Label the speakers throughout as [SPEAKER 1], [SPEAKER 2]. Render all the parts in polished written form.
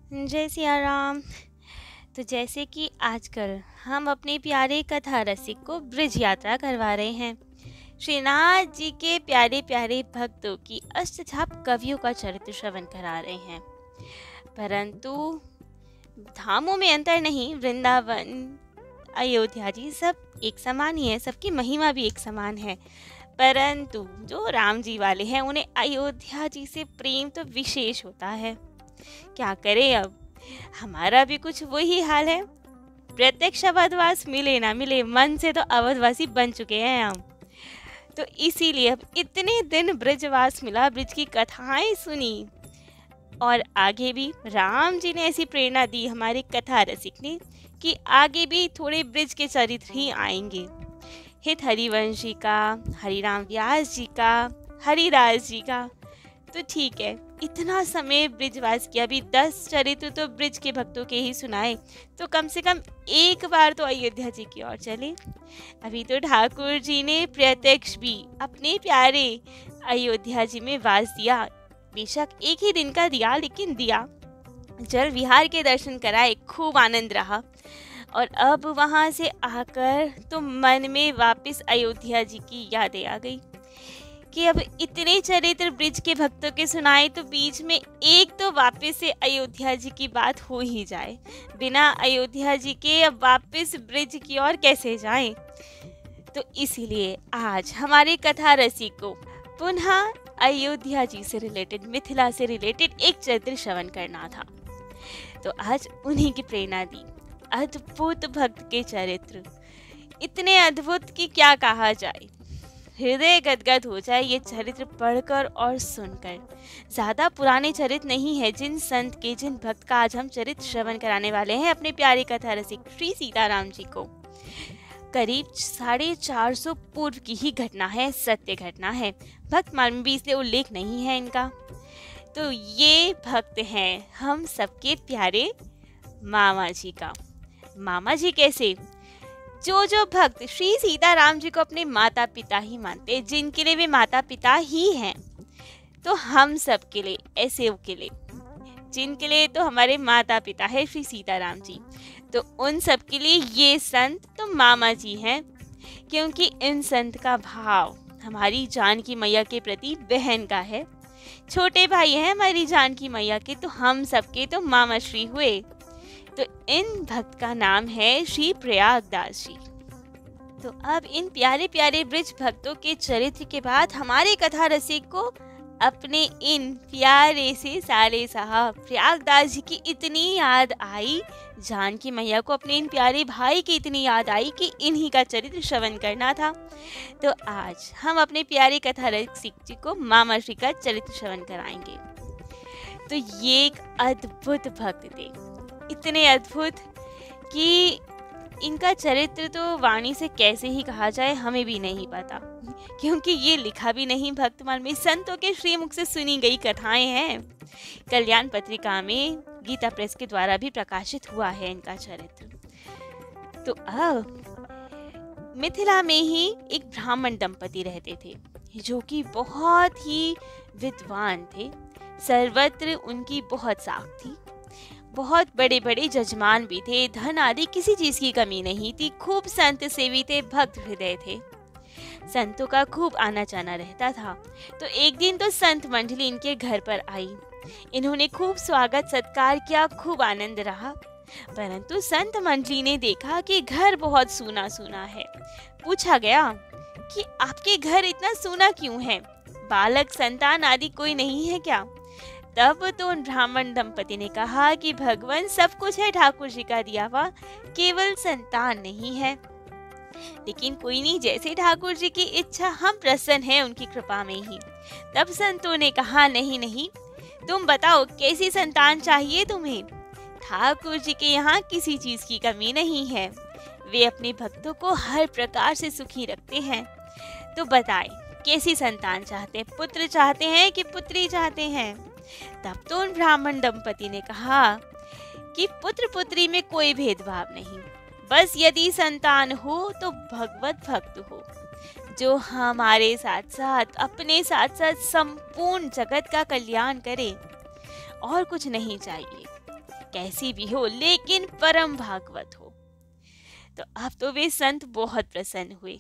[SPEAKER 1] जय सिया राम। तो जैसे कि आजकल हम अपने प्यारे कथा रसिक को ब्रिज यात्रा करवा रहे हैं, श्रीनाथ जी के प्यारे प्यारे भक्तों की अष्टछाप कवियों का चरित्र श्रवण करा रहे हैं। परंतु धामों में अंतर नहीं, वृंदावन अयोध्या जी सब एक समान ही है, सबकी महिमा भी एक समान है। परंतु जो राम जी वाले हैं उन्हें अयोध्या जी से प्रेम तो विशेष होता है। क्या करें, अब हमारा भी कुछ वही हाल है। प्रत्यक्ष अवधवास मिले ना मिले, मन से तो अवधवासी बन चुके हैं हम। तो इसीलिए अब इतने दिन ब्रजवास मिला, ब्रज की कथाएं सुनी और आगे भी राम जी ने ऐसी प्रेरणा दी हमारे कथा रसिक ने कि आगे भी थोड़े ब्रज के चरित्र ही आएंगे। हित हरिवंश जी का, हरिराम व्यास जी का, हरिदास जी का। तो ठीक है, इतना समय ब्रिजवास किया, अभी 10 चरित्र तो ब्रिज के भक्तों के ही सुनाए, तो कम से कम एक बार तो अयोध्या जी की ओर चले। अभी तो ठाकुर जी ने प्रत्यक्ष भी अपने प्यारे अयोध्या जी में वास दिया। बेशक एक ही दिन का दिया, लेकिन दिया। जल विहार के दर्शन कराए, खूब आनंद रहा। और अब वहाँ से आकर तो मन में वापस अयोध्या जी की यादें आ गई कि अब इतने चरित्र ब्रिज के भक्तों के सुनाए, तो बीच में एक तो वापस से अयोध्या जी की बात हो ही जाए। बिना अयोध्या जी के अब वापस ब्रिज की ओर कैसे जाएं? तो इसीलिए आज हमारे कथा रसिक को पुनः अयोध्या जी से रिलेटेड, मिथिला से रिलेटेड एक चरित्र श्रवण करना था। तो आज उन्हीं की प्रेरणा दी। अद्भुत भक्त के चरित्र, इतने अद्भुत कि क्या कहा जाए, हृदय गदगद हो जाए ये चरित्र पढ़कर और सुनकर। ज़्यादा पुराने चरित्र नहीं है जिन संत के, जिन भक्त का आज हम चरित्र श्रवण कराने वाले हैं अपने प्यारे कथा रसिक श्री सीताराम जी को। करीब 450 पूर्व की ही घटना है, सत्य घटना है। भक्त माल में भी इसलिए उल्लेख नहीं है इनका। तो ये भक्त हैं हम सबके प्यारे मामा जी का। मामा जी कैसे? जो भक्त श्री सीताराम जी को अपने माता पिता ही मानते, जिनके लिए वे माता पिता ही हैं, तो हम सब के लिए, ऐसे के लिए जिनके लिए तो हमारे माता पिता है श्री सीताराम जी, तो उन सब के लिए ये संत तो मामा जी हैं। क्योंकि इन संत का भाव हमारी जानकी मैया के प्रति बहन का है, छोटे भाई हैं हमारी जानकी मैया के, तो हम सबके तो मामा श्री हुए। तो इन भक्त का नाम है श्री प्रयागदास जी। तो अब इन प्यारे प्यारे ब्रिज भक्तों के चरित्र के बाद हमारे कथा रसिक को अपने इन प्यारे से साले साहब प्रयागदास जी की इतनी याद आई, जानकी मैया को अपने इन प्यारे भाई की इतनी याद आई कि इन्हीं का चरित्र श्रवण करना था। तो आज हम अपने प्यारे कथा रसिक जी को मामा श्री का चरित्र श्रवण कराएंगे। तो ये एक अद्भुत भक्त थे, इतने अद्भुत कि इनका चरित्र तो वाणी से कैसे ही कहा जाए हमें भी नहीं पता, क्योंकि ये लिखा भी नहीं भक्तमाल में, संतों के श्रीमुख से सुनी गई कथाएं हैं। कल्याण पत्रिका में गीता प्रेस के द्वारा भी प्रकाशित हुआ है इनका चरित्र। तो अब मिथिला में ही एक ब्राह्मण दंपति रहते थे जो कि बहुत ही विद्वान थे। सर्वत्र उनकी बहुत साख थी, बहुत बड़े बड़े जजमान भी थे, धन आदि किसी चीज की कमी नहीं थी, खूब संत सेवी थे, भक्त हृदय थे, संतों का खूब आना जाना रहता था। तो एक दिन तो संत मंडली इनके घर पर आई, इन्होंने खूब स्वागत सत्कार किया, खूब आनंद रहा। परंतु संत मंडली ने देखा कि घर बहुत सूना सूना है। पूछा गया कि आपके घर इतना सूना क्यों है, बालक संतान आदि कोई नहीं है क्या? तब तो उन ब्राह्मण दंपति ने कहा कि भगवान सब कुछ है ठाकुर जी का दिया हुआ, केवल संतान नहीं है। लेकिन कोई नहीं, जैसे ठाकुर जी की इच्छा, हम प्रसन्न हैं उनकी कृपा में ही। तब संतों ने कहा नहीं नहीं, तुम बताओ कैसी संतान चाहिए तुम्हें? ठाकुर जी के यहाँ किसी चीज की कमी नहीं है, वे अपने भक्तों को हर प्रकार से सुखी रखते हैं। तो बताए कैसी संतान चाहते हैं, पुत्र चाहते हैं कि पुत्री चाहते हैं? तब तो उन ब्राह्मण दंपति ने कहा कि पुत्र पुत्री में कोई भेदभाव नहीं, बस यदि संतान हो तो भगवत भक्त हो, जो हमारे साथ साथ, अपने साथ साथ संपूर्ण जगत का कल्याण करे, और कुछ नहीं चाहिए। कैसी भी हो लेकिन परम भागवत हो। तो अब तो वे संत बहुत प्रसन्न हुए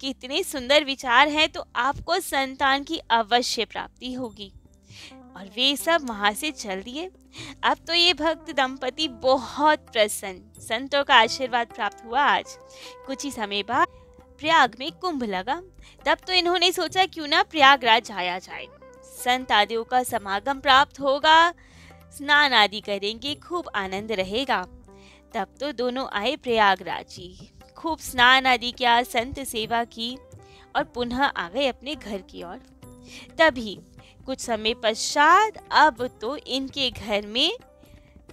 [SPEAKER 1] कि इतने सुंदर विचार हैं तो आपको संतान की अवश्य प्राप्ति होगी। और वे सब वहां से चल दिए। अब तो ये भक्त दंपति बहुत प्रसन्न, संतों का आशीर्वाद प्राप्त हुआ। आज कुछ ही समय बाद प्रयाग में कुंभ लगा। तब तो इन्होंने सोचा क्यों ना प्रयागराज आया जाए, संत आदियों का समागम प्राप्त होगा, स्नान आदि करेंगे, खूब आनंद रहेगा। तब तो दोनों आए प्रयागराज जी, खूब स्नान आदि किया, संत सेवा की और पुनः आ गए अपने घर की ओर। तभी कुछ समय पश्चात अब तो इनके घर में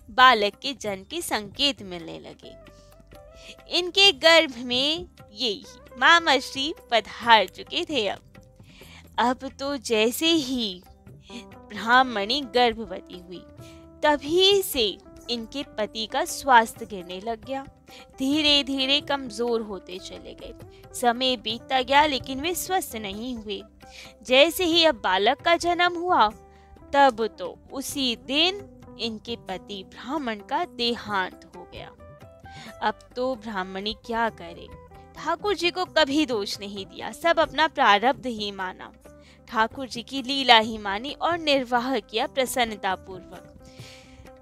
[SPEAKER 1] बालक के जन्म के संकेत मिलने लगे। इनके गर्भ में यही मामा श्री पधार चुके थे। अब तो जैसे ही ब्राह्मणी गर्भवती हुई तभी से इनके पति का स्वास्थ्य गिरने लग गया, धीरे धीरे कमजोर होते चले गए। समय बीतता गया लेकिन वे स्वस्थ नहीं हुए। जैसे ही अब बालक का जन्म हुआ तब तो उसी दिन इनके पति ब्राह्मण का देहांत हो गया। अब तो ब्राह्मणी क्या करे, ठाकुर जी को कभी दोष नहीं दिया, सब अपना प्रारब्ध ही माना, ठाकुर जी की लीला ही मानी और निर्वाह किया प्रसन्नता पूर्वक।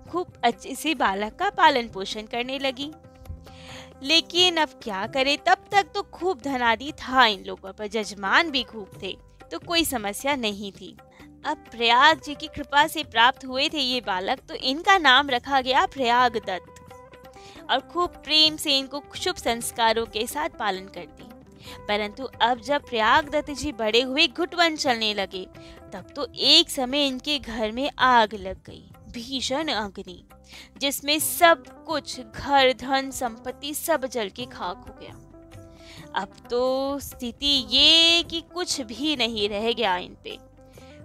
[SPEAKER 1] खूब अच्छे से बालक का पालन पोषण करने लगी। लेकिन अब क्या करे, तब तक तो खूब धन आदि था इन लोगों पर, जजमान भी खूब थे, तो कोई समस्या नहीं थी। अब प्रयाग जी की कृपा से प्राप्त हुए थे ये बालक, तो इनका नाम रखा गया प्रयाग दत्त और खूब प्रेम से इनको शुभ संस्कारों के साथ पालन करती। परंतु अब जब प्रयाग दत्त जी बड़े हुए, घुटवन चलने लगे, तब तो एक समय इनके घर में आग लग गई, भीषण अग्नि, जिसमें सब कुछ, घर धन संपत्ति सब जल के खाक हो गया। अब तो स्थिति ये कि कुछ भी नहीं रह गया इन पे,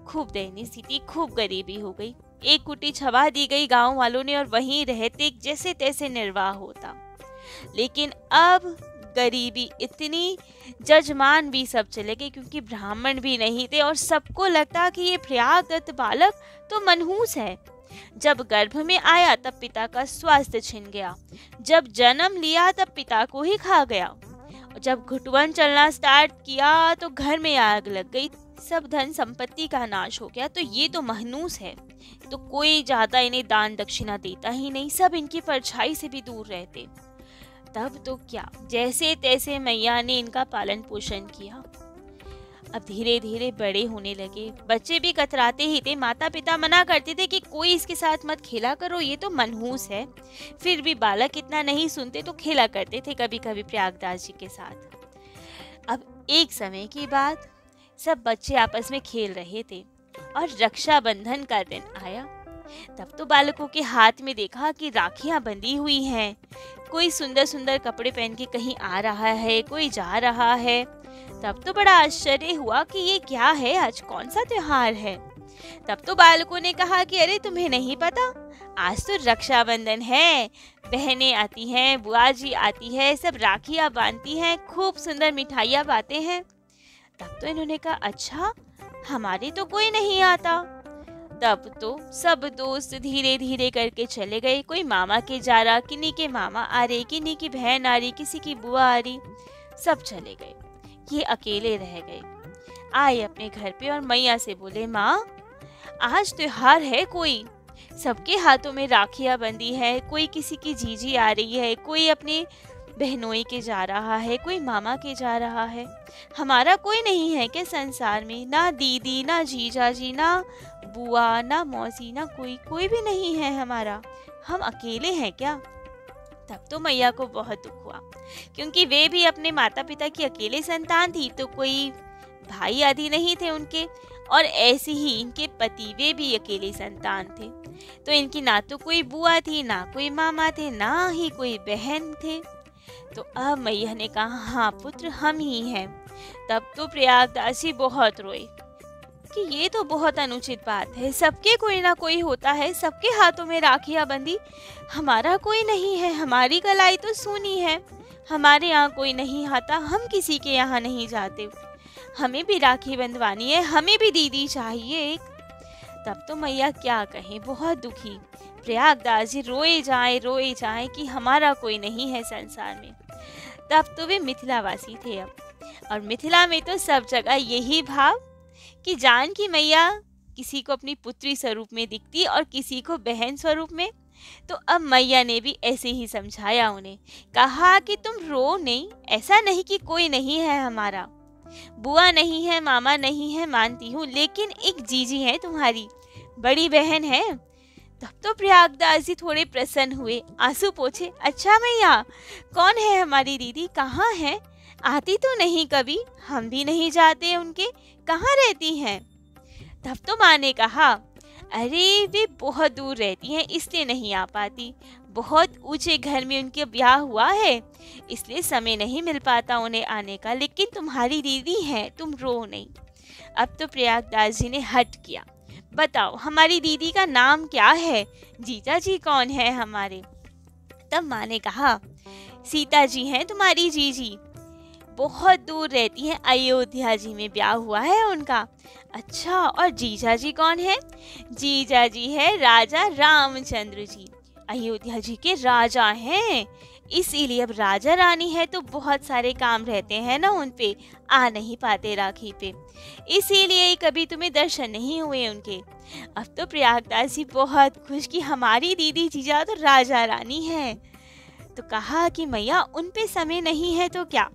[SPEAKER 1] खूब दयनीय स्थिति, खूब गरीबी हो गई। एक कुटी छवा दी गई गांव वालों ने और वहीं रहते जैसे तैसे निर्वाह होता। लेकिन अब गरीबी इतनी, जजमान भी सब चले गए क्योंकि ब्राह्मण भी नहीं थे और सबको लगता कि ये प्रयाग दत्त बालक तो मनहूस है। जब गर्भ में आया तब पिता का स्वास्थ्य छिन गया, जब जन्म लिया तब पिता को ही खा गया, जब घुटवन चलना स्टार्ट किया तो घर में आग लग गई, सब धन संपत्ति का नाश हो गया। तो ये तो महनूस है, तो कोई ज्यादा इन्हें दान दक्षिणा देता ही नहीं, सब इनकी परछाई से भी दूर रहते। तब तो क्या, जैसे तैसे मैया ने इनका पालन पोषण किया। अब धीरे धीरे बड़े होने लगे, बच्चे भी कतराते ही थे, माता पिता मना करते थे कि कोई इसके साथ मत खेला करो, ये तो मनहूस है। फिर भी बालक इतना नहीं सुनते तो खेला करते थे कभी कभी प्रयागदास जी के साथ। अब एक समय की बात, सब बच्चे आपस में खेल रहे थे और रक्षाबंधन का दिन आया। तब तो बालकों के हाथ में देखा कि राखियां बंधी हुई हैं, कोई सुंदर सुंदर कपड़े पहन के कहीं आ रहा है, कोई जा रहा है। तब तो बड़ा आश्चर्य हुआ कि ये क्या है, आज कौन सा त्योहार है। तब तो बालकों ने कहा कि अरे तुम्हें नहीं पता, आज तो रक्षाबंधन है, बहनें आती हैं, बुआ जी आती है, सब राखियां बांधती हैं, खूब सुंदर मिठाइयाँ बांटते हैं। तब तो इन्होंने कहा अच्छा, हमारे तो कोई नहीं आता। तब तो सब दोस्त धीरे धीरे करके चले गए, कोई मामा के जा रहा, किन्हीं के मामा आ रहे, किन्हीं की बहन आ रही, किसी की बुआ आ रही, सब चले गए। ये अकेले रह गए। आए अपने घर पे और मैया से बोले, माँ आज त्योहार है, कोई सबके हाथों में राखियां बंधी है, कोई किसी की जीजी आ रही है, कोई अपने बहनोई के जा रहा है, कोई मामा के जा रहा है, हमारा कोई नहीं है क्या संसार में, ना दीदी ना जीजा जी ना बुआ ना मौसी ना कोई भी नहीं है हमारा, हम अकेले हैं क्या। तब तो मैया को बहुत दुख हुआ क्योंकि वे भी अपने माता पिता की अकेले संतान थी, तो कोई भाई आदि नहीं थे उनके, और ऐसे ही इनके पति वे भी अकेले संतान थे, तो इनकी ना तो कोई बुआ थी, ना कोई मामा थे, ना ही कोई बहन थे। तो अब मैया ने कहा हाँ पुत्र हम ही हैं। तब तो प्रयागदास जी बहुत रोए कि ये तो बहुत अनुचित बात है, सबके कोई ना कोई होता है, सबके हाथों में राखियां बंधी, हमारा कोई नहीं है, हमारी कलाई तो सूनी है, हमारे यहाँ कोई नहीं आता, हम किसी के यहाँ नहीं जाते, हमें भी राखी बंधवानी है, हमें भी दीदी चाहिए एक। तब तो मैया क्या कहें, बहुत दुखी, प्रयागदास जी रोए जाए कि हमारा कोई नहीं है संसार में। तब तो वे मिथिलावासी थे अब, और मिथिला में तो सब जगह यही भाव कि जानकी मैया किसी को अपनी पुत्री स्वरूप में दिखती और किसी को बहन स्वरूप में। तो अब मैया ने भी ऐसे ही समझाया उन्हें, कहा कि तुम रो नहीं, ऐसा नहीं कि कोई नहीं है हमारा, बुआ नहीं है, मामा नहीं है, मानती हूँ, लेकिन एक जीजी है, तुम्हारी बड़ी बहन है। तब तो प्रयागदास जी थोड़े प्रसन्न हुए, आंसू पोंछे, अच्छा मैया, कौन है हमारी दीदी, कहाँ है? आती तो नहीं कभी, हम भी नहीं जाते उनके, कहाँ रहती हैं? तब तो माँ ने कहा, अरे वे बहुत दूर रहती हैं, इसलिए नहीं आ पाती, बहुत ऊंचे घर में उनके ब्याह हुआ है, इसलिए समय नहीं मिल पाता उन्हें आने का, लेकिन तुम्हारी दीदी है, तुम रो नहीं। अब तो प्रयागदास जी ने हट किया, बताओ हमारी दीदी का नाम क्या है, जीजा जी कौन है हमारे? तब माँ ने कहा, सीता जी हैं तुम्हारी जीजी, बहुत दूर रहती हैं, अयोध्या जी में ब्याह हुआ है उनका। अच्छा, और जीजा जी कौन है? जीजा जी है राजा रामचंद्र जी, अयोध्या जी के राजा हैं, इसीलिए अब राजा रानी है तो बहुत सारे काम रहते हैं ना उन पे, आ नहीं पाते राखी पे, इसीलिए कभी तुम्हें दर्शन नहीं हुए उनके। अब तो प्रयागदास जी बहुत खुश कि हमारी दीदी जीजा तो राजा रानी है। तो कहा कि मैया उन पे समय नहीं है तो क्या,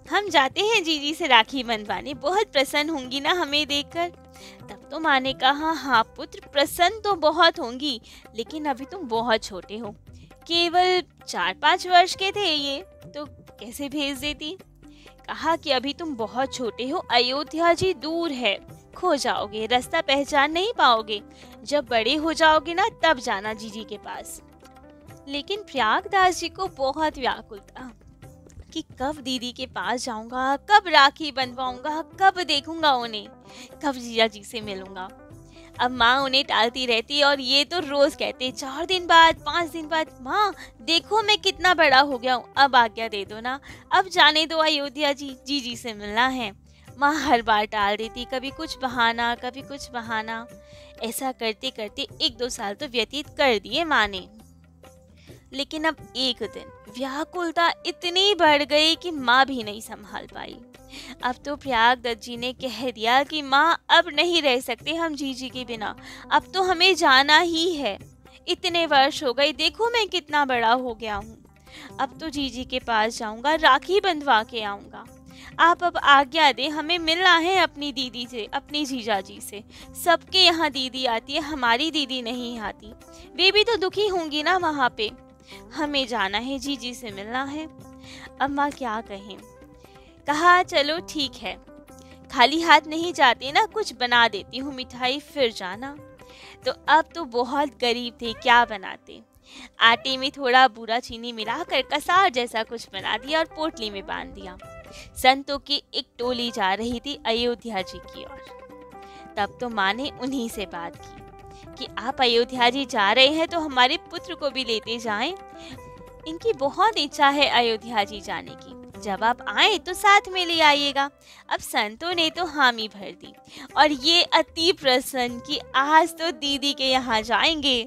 [SPEAKER 1] हम जाते हैं जीजी से राखी बंधवाने, बहुत प्रसन्न होंगी ना हमें देखकर। तब तो माँ ने कहा, हाँ पुत्र, प्रसन्न तो बहुत होंगी, लेकिन अभी तुम बहुत छोटे हो, केवल 4-5 वर्ष के थे ये, तो कैसे भेज देती? कहा कि अभी तुम बहुत छोटे हो, अयोध्या जी दूर है, खो जाओगे, रास्ता पहचान नहीं पाओगे, जब बड़े हो जाओगे ना तब जाना जीजी के पास। लेकिन प्रयागदास जी को बहुत व्याकुल था कि कब दीदी के पास जाऊंगा, कब राखी बंधवाऊंगा, कब देखूंगा उन्हें, कब जीजा जी से मिलूंगा। अब माँ उन्हें टालती रहती और ये तो रोज कहते, 4 दिन बाद, 5 दिन बाद, माँ देखो मैं कितना बड़ा हो गया हूँ, अब आज्ञा दे दो ना, अब जाने दो अयोध्या जी, जीजी से मिलना है। माँ हर बार टाल देती, कभी कुछ बहाना, कभी कुछ बहाना। ऐसा करते करते 1-2 साल तो व्यतीत कर दिए माँ ने। लेकिन अब एक दिन व्याकुलता इतनी बढ़ गई कि माँ भी नहीं संभाल पाई। अब तो प्रयागदत्त जी ने कह दिया कि माँ अब नहीं रह सकते हम जीजी के बिना, अब तो हमें जाना ही है, इतने वर्ष हो गए, देखो मैं कितना बड़ा हो गया हूँ, अब तो जीजी के पास जाऊंगा, राखी बंधवा के आऊंगा, आप अब आज्ञा दे, हमें मिलना है अपनी दीदी से, अपनी जीजा जी से। सबके यहाँ दीदी आती है, हमारी दीदी नहीं आती, वे भी तो दुखी होंगी ना वहाँ पे, हमें जाना है, जीजी से मिलना है। अब माँ क्या कहें, कहा चलो ठीक है, खाली हाथ नहीं जाते ना, कुछ बना देती हूँ मिठाई, फिर जाना। तो अब तो बहुत गरीब थे, क्या बनाते, आटे में थोड़ा बूरा चीनी मिलाकर कसार जैसा कुछ बना दिया और पोटली में बांध दिया। संतों की एक टोली जा रही थी अयोध्या जी की ओर। तब तो माँ ने उन्हीं से बात की कि आप अयोध्या जी जा रहे हैं तो हमारे पुत्र को भी लेते जाएं, इनकी बहुत इच्छा है अयोध्या जी जाने की, जब आप आए तो साथ में ले आइएगा। अब संतों ने तो हामी भर दी और ये अति प्रसन्न कि आज तो दीदी के यहाँ जाएंगे।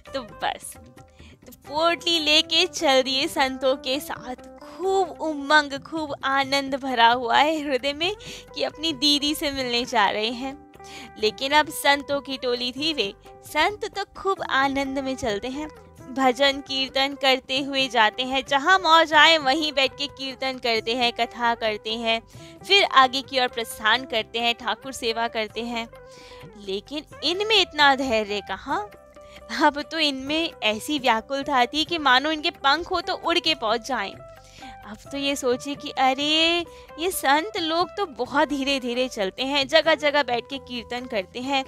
[SPEAKER 1] तो बस तो पोटली लेके चल दिए संतों के साथ, खूब उमंग, खूब आनंद भरा हुआ है हृदय में कि अपनी दीदी से मिलने जा रहे हैं। लेकिन अब संतों की टोली थी, वे संत तो खूब आनंद में चलते हैं, भजन कीर्तन करते हुए जाते हैं, जहाँ मौज आए वहीं बैठ के कीर्तन करते हैं, कथा करते हैं, फिर आगे की ओर प्रस्थान करते हैं, ठाकुर सेवा करते हैं। लेकिन इनमें इतना धैर्य कहाँ, अब तो इनमें ऐसी व्याकुलता थी कि मानो इनके पंख हो तो उड़ के पहुंच जाएं। अब तो ये सोचे कि अरे ये संत लोग तो बहुत धीरे धीरे चलते हैं, जगह जगह बैठ के कीर्तन करते हैं,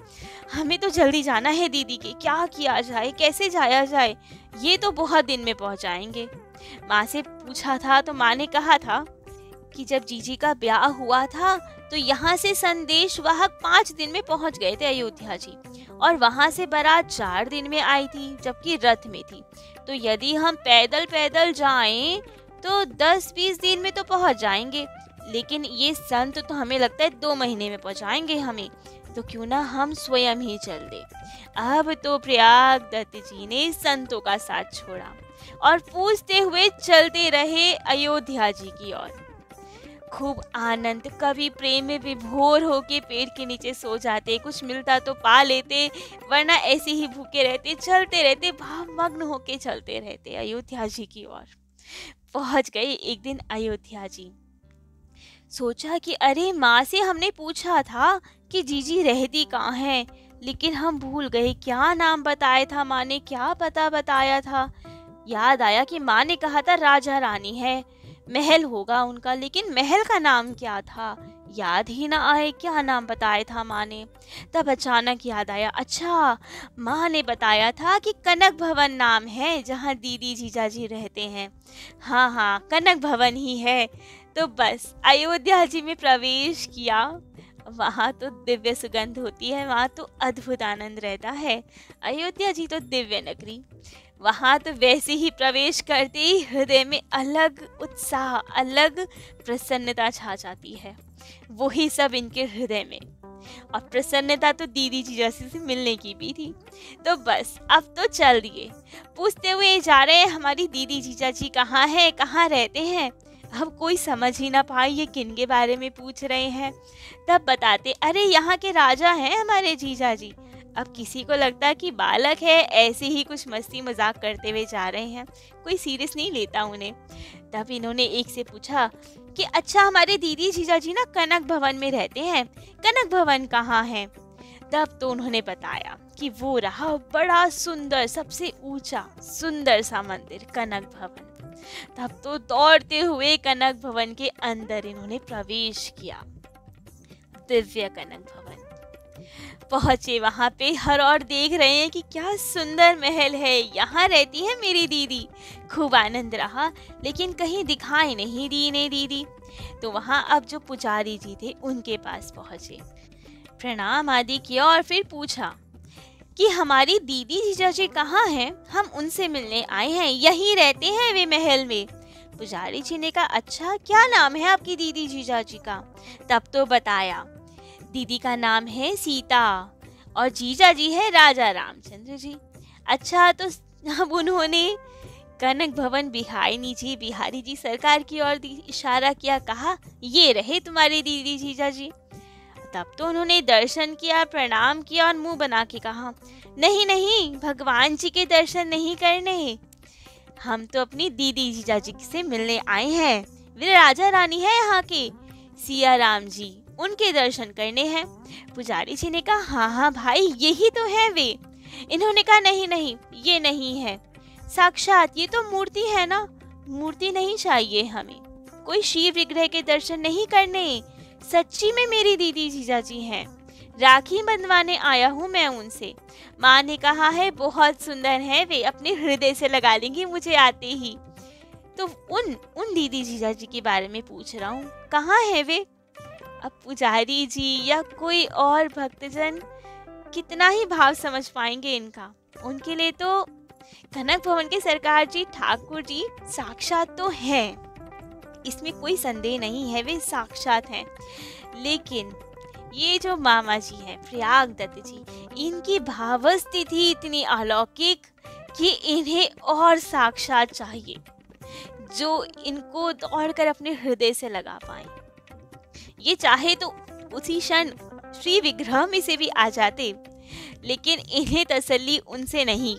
[SPEAKER 1] हमें तो जल्दी जाना है दीदी के, क्या किया जाए, कैसे जाया जाए, ये तो बहुत दिन में पहुंचाएंगे। माँ से पूछा था तो माँ ने कहा था कि जब जीजी का ब्याह हुआ था तो यहाँ से संदेश वाहक 5 दिन में पहुँच गए थे अयोध्या जी, और वहाँ से बारात 4 दिन में आई थी, जबकि रथ में थी। तो यदि हम पैदल पैदल जाएं तो 10-20 दिन में तो पहुंच जाएंगे, लेकिन ये संत तो हमें लगता है 2 महीने में पहुंचाएंगे हमें। तो क्यों ना हम स्वयं ही चल दे। अब तो प्रयाग दत्त जी ने संतों का साथ छोड़ा और पूछते हुए चलते रहे अयोध्या जी की ओर। खूब आनंद, कभी प्रेम में विभोर होके पेड़ के नीचे सो जाते, कुछ मिलता तो पा लेते, वरना ऐसे ही भूखे रहते, चलते रहते, भावमग्न होके चलते रहते अयोध्या जी की ओर। पहुंच गए एक दिन अयोध्या जी। सोचा कि अरे माँ से हमने पूछा था कि जीजी रहती कहाँ है, लेकिन हम भूल गए क्या नाम बताया था माँ ने, क्या पता बताया था। याद आया कि माँ ने कहा था राजा रानी है, महल होगा उनका, लेकिन महल का नाम क्या था याद ही ना आए, क्या नाम बताया था माँ ने। तब अचानक याद आया, अच्छा माँ ने बताया था कि कनक भवन नाम है जहाँ दीदी जीजाजी रहते हैं। हाँ हाँ, कनक भवन ही है। तो बस अयोध्या जी में प्रवेश किया। वहाँ तो दिव्य सुगंध होती है, वहाँ तो अद्भुत आनंद रहता है। अयोध्या जी तो दिव्य नगरी, वहाँ तो वैसे ही प्रवेश करते ही हृदय में अलग उत्साह, अलग प्रसन्नता छा जाती है। वही सब इनके हृदय में, और प्रसन्नता तो दीदी जीजाजी से मिलने की भी थी। तो बस अब तो चल दिए, पूछते हुए जा रहे हैं हमारी दीदी जीजाजी कहाँ है, कहाँ रहते हैं। अब कोई समझ ही ना पाए ये किन के बारे में पूछ रहे हैं। तब बताते, अरे यहाँ के राजा हैं हमारे जीजाजी। अब किसी को लगता कि बालक है, ऐसे ही कुछ मस्ती मजाक करते हुए जा रहे हैं, कोई सीरियस नहीं लेता उन्हें। तब इन्होंने एक से पूछा कि अच्छा हमारे दीदी जीजाजी ना कनक भवन में रहते हैं, कनक भवन कहाँ है। तब तो उन्होंने बताया कि वो रहा बड़ा सुंदर, सबसे ऊंचा सुंदर सा मंदिर, कनक भवन। तब तो दौड़ते हुए कनक भवन के अंदर इन्होंने प्रवेश किया। दिव्य कनक भवन पहुंचे, वहां पे हर और देख रहे हैं कि क्या सुंदर महल है, यहाँ रहती है मेरी दीदी। खूब आनंद रहा, लेकिन कहीं दिखाई नहीं दी इन्हें दीदी। तो वहां अब जो पुजारी जी थे उनके पास पहुंचे, प्रणाम आदि किया और फिर पूछा कि हमारी दीदी जीजाजी कहाँ हैं, हम उनसे मिलने आए हैं, यहीं रहते हैं वे महल में। पुजारी जी ने कहा, अच्छा क्या नाम है आपकी दीदी जीजाजी का। तब तो बताया, दीदी का नाम है सीता और जीजा जी है राजा रामचंद्र जी। अच्छा, तो अब उन्होंने कनक भवन बिहारी जी सरकार की ओर इशारा किया, कहा ये रहे तुम्हारे दीदी जीजा जी। तब तो उन्होंने दर्शन किया, प्रणाम किया और मुंह बना के कहा, नहीं नहीं, भगवान जी के दर्शन नहीं करने, हम तो अपनी दीदी जीजा जी से मिलने आए हैं। वे राजा रानी है यहाँ के, सिया राम जी, उनके दर्शन करने हैं। पुजारी जी ने कहा, हाँ हाँ भाई, यही तो है वे। इन्होंने कहा, नहीं नहीं, ये नहीं है, साक्षात ये तो मूर्ति है ना, मूर्ति नहीं चाहिए हमें, कोई शिव विग्रह के दर्शन नहीं करने, सच्ची में मेरी दीदी जीजाजी हैं, राखी बंधवाने आया हूँ मैं उनसे। माँ ने कहा है बहुत सुंदर है वे, अपने हृदय से लगा लेंगी मुझे आते ही। तो उन दीदी जीजाजी के बारे में पूछ रहा हूँ, कहाँ है वे। अब पुजारी जी या कोई और भक्तजन कितना ही भाव समझ पाएंगे इनका। उनके लिए तो कनक भवन के सरकार जी, ठाकुर जी साक्षात तो हैं, इसमें कोई संदेह नहीं है, वे साक्षात हैं। लेकिन ये जो मामा जी हैं, प्रयाग दत्त जी, इनकी भावस्थिति इतनी अलौकिक कि इन्हें और साक्षात चाहिए जो इनको दौड़कर अपने हृदय से लगा पाए। ये चाहे तो उसी क्षण श्री विग्रह में से भी आ जाते, लेकिन इन्हें तसल्ली उनसे नहीं,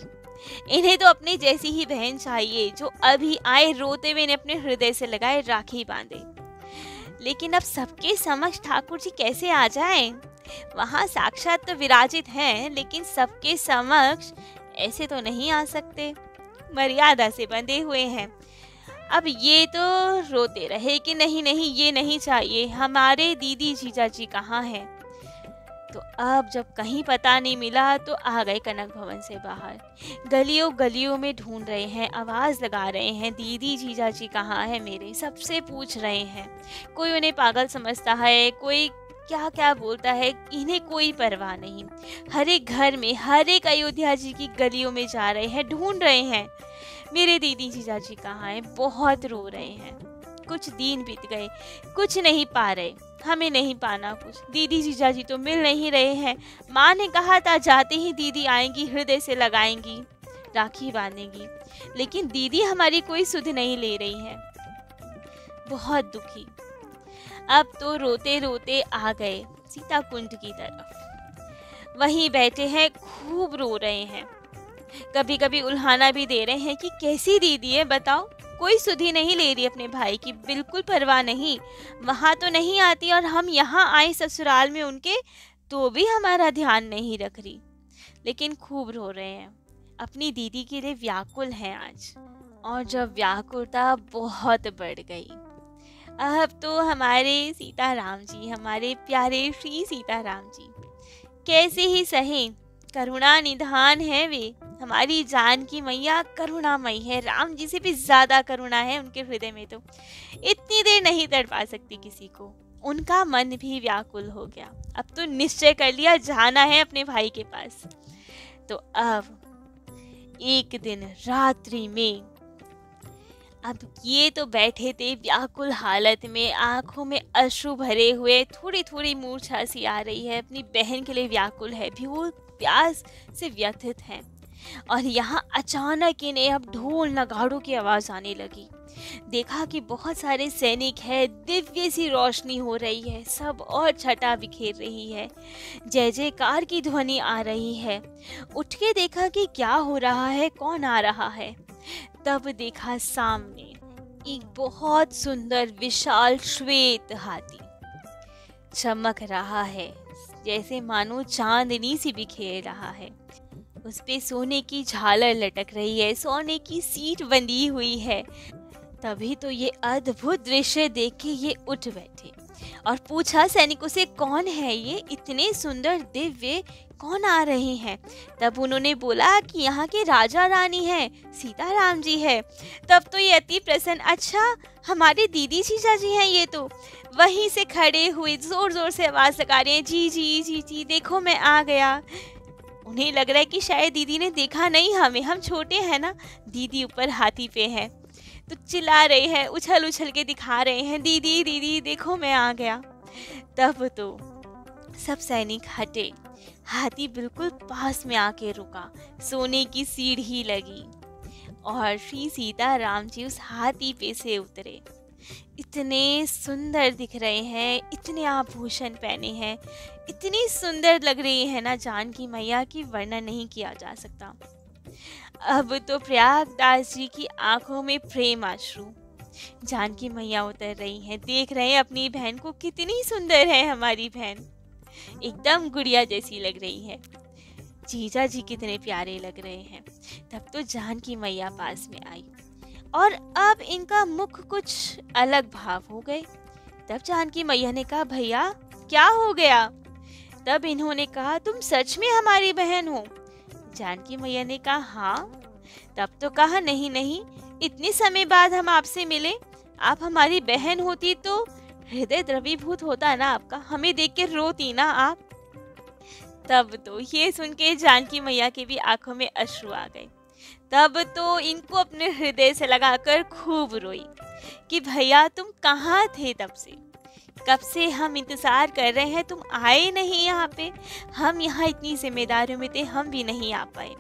[SPEAKER 1] इन्हें तो अपने जैसी ही बहन चाहिए जो अभी आए रोते हुए इन्हें अपने हृदय से लगाए, राखी बांधे। लेकिन अब सबके समक्ष ठाकुर जी कैसे आ जाएं? वहाँ साक्षात तो विराजित हैं, लेकिन सबके समक्ष ऐसे तो नहीं आ सकते, मर्यादा से बंधे हुए हैं। अब ये तो रोते रहे कि नहीं नहीं, ये नहीं चाहिए, हमारे दीदी जीजा जी कहाँ हैं। तो अब जब कहीं पता नहीं मिला तो आ गए कनक भवन से बाहर, गलियों गलियों में ढूंढ रहे हैं, आवाज़ लगा रहे हैं, दीदी जीजा जी कहाँ है मेरे, सबसे पूछ रहे हैं। कोई उन्हें पागल समझता है, कोई क्या क्या बोलता है, इन्हें कोई परवाह नहीं। हर एक घर में, हर एक अयोध्या जी की गलियों में जा रहे हैं, ढूंढ रहे हैं मेरे दीदी जीजा जी कहाँ हैं। बहुत रो रहे हैं, कुछ दिन बीत गए, कुछ नहीं पा रहे। हमें नहीं पाना कुछ, दीदी जीजा जी तो मिल नहीं रहे हैं। माँ ने कहा था जाते ही दीदी आएंगी, हृदय से लगाएंगी, राखी बांधेंगी, लेकिन दीदी हमारी कोई सुध नहीं ले रही है। बहुत दुखी। अब तो रोते रोते आ गए सीता कुंड की तरफ। वहीं बैठे हैं, खूब रो रहे हैं। कभी कभी उल्हाना भी दे रहे हैं कि कैसी दीदी है बताओ, कोई सुधि नहीं ले रही अपने भाई की, बिल्कुल परवाह नहीं, वहाँ तो नहीं आती और हम यहाँ आए ससुराल में उनके तो भी हमारा ध्यान नहीं रख रही। लेकिन खूब रो रहे हैं, अपनी दीदी के लिए व्याकुल हैं आज। और जब व्याकुलता बहुत बढ़ गई, अब तो हमारे सीताराम जी, हमारे प्यारे श्री सीताराम जी कैसे ही सहें, करुणा निधान है वे। हमारी जानकी मैया करुणामयी है, राम जी से भी ज्यादा करुणा है उनके हृदय में। तो इतनी देर नहीं तड़पा सकती किसी को। उनका मन भी व्याकुल हो गया। अब तो निश्चय कर लिया जाना है अपने भाई के पास। तो अब एक दिन रात्रि में, अब ये तो बैठे थे व्याकुल हालत में, आंखों में अश्रु भरे हुए, थोड़ी थोड़ी मूर्छा सी आ रही है, अपनी बहन के लिए व्याकुल है, भूख प्यास से व्यथित है। और यहाँ अचानक इन्हें अब ढोल नगाड़ों की आवाज आने लगी। देखा कि बहुत सारे सैनिक है, दिव्य सी रोशनी हो रही है, सब और छटा बिखेर रही है, जय जयकार की ध्वनि आ रही है। उठ के देखा कि क्या हो रहा है, कौन आ रहा है। तब देखा सामने एक बहुत सुंदर विशाल श्वेत हाथी चमक रहा है, जैसे मानो चांदनी सी बिखेर रहा है। उस पे सोने की झालर लटक रही है, सोने की सीट बंधी हुई है। तभी तो ये अद्भुत दृश्य देख के ये उठ बैठे और पूछा सैनिकों से, कौन है ये, इतने सुंदर दिव्य कौन आ रहे हैं। तब उन्होंने बोला कि यहाँ के राजा रानी हैं, सीताराम जी है। तब तो ये अति प्रसन्न, अच्छा हमारे दीदी जीजा जी हैं ये तो। वहीं से खड़े हुए जोर जोर से आवाज लगा रहे हैं, जी जी जी जी देखो मैं आ गया। उन्हें लग रहा है कि शायद दीदी ने देखा नहीं हमें, हम छोटे हैं ना, दीदी ऊपर हाथी पे है, तो चिल्ला रहे हैं, उछल उछल के दिखा रहे हैं, दीदी दीदी देखो मैं आ गया। तब तो सब सैनिक हटे, हाथी बिल्कुल पास में आके रुका, सोने की सीढ़ी लगी और श्री सीताराम जी उस हाथी पे से उतरे। इतने सुंदर दिख रहे हैं, इतने आभूषण पहने हैं, इतनी सुंदर लग रही है ना जानकी मैया की वर्णन नहीं किया जा सकता। अब तो प्रयागदास जी की आंखों में प्रेम आंसू। जानकी मैया उतर रही हैं, देख रहे हैं अपनी बहन को, कितनी सुंदर है हमारी बहन, एकदम गुड़िया जैसी लग रही है। जीजा जी कितने प्यारे लग रहे हैं। तब तो जानकी मैया पास में आई और अब इनका मुख कुछ अलग भाव हो गए। तब जानकी मैया ने कहा, भैया क्या हो गया। तब इन्होंने कहा, तुम सच में हमारी बहन हो। जानकी मैया ने कहा, हाँ। तब तो कहा, नहीं नहीं, इतने समय बाद हम आपसे मिले, आप हमारी बहन होती तो हृदय द्रवीभूत होता ना आपका, हमें देख के रोती ना आप। तब तो ये सुन के जानकी मैया के भी आंखों में अश्रु आ गए। तब तो इनको अपने हृदय से लगाकर खूब रोई कि भैया तुम कहाँ थे, तब से कब से हम इंतजार कर रहे हैं, तुम आए नहीं यहाँ पे, हम यहाँ इतनी जिम्मेदारियों में थे, हम भी नहीं आ पाए,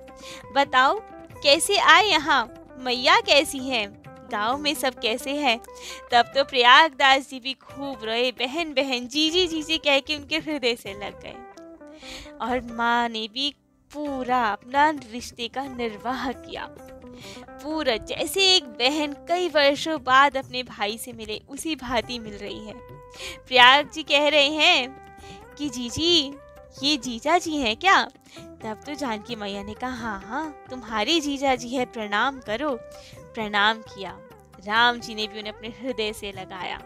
[SPEAKER 1] बताओ कैसे आए यहाँ, मैया कैसी हैं, गांव में सब कैसे हैं। तब तो प्रयागदास जी भी खूब रोए, बहन बहन जीजी जीजी कह के उनके हृदय से लग गए। और माँ ने भी पूरा अपना रिश्ते का निर्वाह किया, पूरा जैसे एक बहन कई वर्षों बाद अपने भाई से मिले उसी भांति मिल रही है। प्रयाग जी कह रहे हैं कि जीजी ये जीजा जी हैं क्या। तब तो जानकी मैया ने कहा, हाँ हाँ तुम्हारे जीजा जी है, प्रणाम करो। प्रणाम किया। राम जी ने भी उन्हें अपने हृदय से लगाया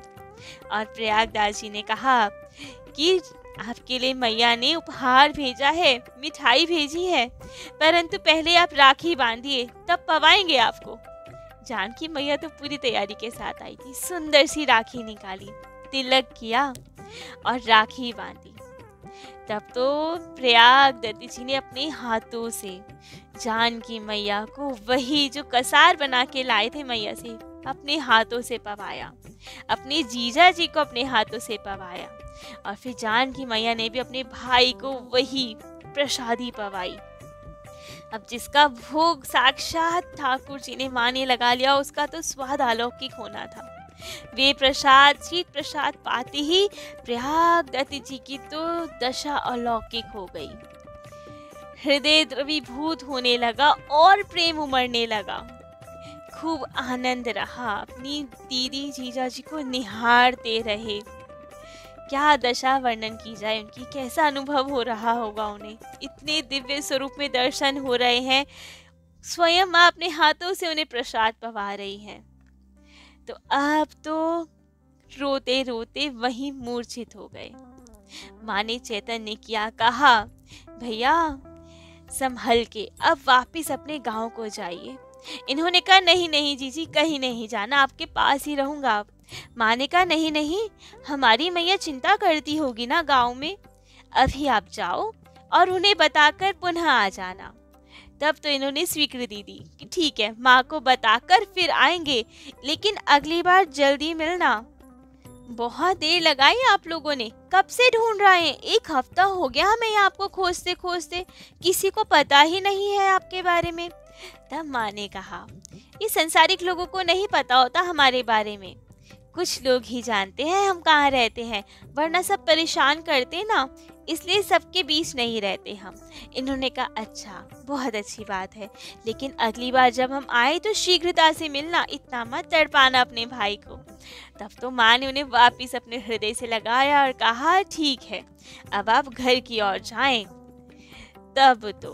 [SPEAKER 1] और प्रयागदास जी ने कहा कि आपके लिए मैया ने उपहार भेजा है, मिठाई भेजी है, परंतु पहले आप राखी बांधिए तब पवाएंगे आपको। जानकी मैया तो पूरी तैयारी के साथ आई थी, सुंदर सी राखी निकाली, तिलक किया और राखी बांधी। तब तो प्रयाग दत्त जी ने अपने हाथों से जानकी मैया को वही जो कसार बना के लाए थे मैया से अपने हाथों से पवाया, अपने जीजा जी को अपने हाथों से पवाया, और फिर जानकी मैया ने भी अपने भाई को वही प्रसादी पवाई। अब जिसका भोग साक्षात ठाकुर जी ने माँ ने लगा लिया, उसका तो स्वाद अलौकिक होना था। वे प्रसाद शीत प्रसाद पाते ही प्रयाग दत्त जी की तो दशा अलौकिक हो गई। हृदय द्रवीभूत होने लगा और प्रेम उमड़ने लगा। खूब आनंद रहा, अपनी दीदी जीजा जी को निहारते रहे। क्या दशा वर्णन की जाए उनकी, कैसा अनुभव हो रहा होगा उन्हें। इतने दिव्य स्वरूप में दर्शन हो रहे हैं, स्वयं माँ अपने हाथों से उन्हें प्रसाद पवा रही हैं। तो अब तो रोते रोते वहीं मूर्छित हो गए। माँ ने चैतन्य किया, कहा भैया संभल के अब वापिस अपने गांव को जाइए। इन्होंने कहा नहीं नहीं जीजी, कहीं नहीं जाना, आपके पास ही रहूंगा। माँ ने कहा नहीं नहीं, हमारी मैया चिंता करती होगी ना गांव में, अभी आप जाओ और उन्हें बताकर पुनः आ जाना। तब तो इन्होंने स्वीकृति दी कि ठीक है, माँ को बताकर फिर आएंगे, लेकिन अगली बार जल्दी मिलना। बहुत देर लगाई आप लोगों ने, कब से ढूंढ रहे हैं, 1 हफ्ता हो गया हमें आपको खोजते खोजते, किसी को पता ही नहीं है आपके बारे में। तब माँ ने कहा, ये संसारिक लोगों को नहीं पता होता हमारे बारे में, कुछ लोग ही जानते हैं हम कहाँ रहते हैं, वरना सब परेशान करते ना, इसलिए सबके बीच नहीं रहते हम। इन्होंने कहा अच्छा, बहुत अच्छी बात है, लेकिन अगली बार जब हम आए तो शीघ्रता से मिलना, इतना मत तड़पाना अपने भाई को। तब तो माँ ने उन्हें वापिस अपने हृदय से लगाया और कहा ठीक है, अब आप घर की ओर जाएं। तब तो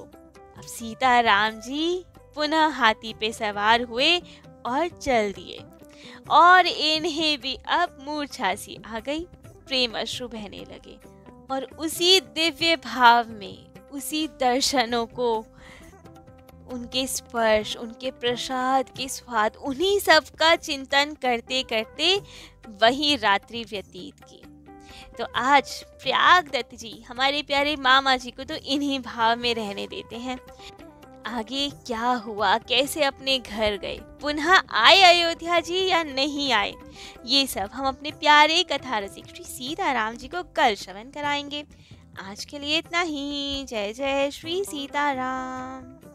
[SPEAKER 1] अब सीता राम जी पुनः हाथी पे सवार हुए और चल दिए, और इन्हें भी अब मूर्छा सी आ गई, प्रेम अश्रु बहने लगे। और उसी दिव्य भाव में, उसी दर्शनों को, उनके स्पर्श, उनके प्रसाद के स्वाद, उन्हीं सब का चिंतन करते करते वही रात्रि व्यतीत की। तो आज प्रयाग दत्त जी हमारे प्यारे मामा जी को तो इन्हीं भाव में रहने देते हैं। आगे क्या हुआ, कैसे अपने घर गए, पुनः आए अयोध्या जी या नहीं आए, ये सब हम अपने प्यारे कथा रसिक श्री सीताराम जी को कल श्रवण कराएंगे। आज के लिए इतना ही। जय जय श्री सीताराम।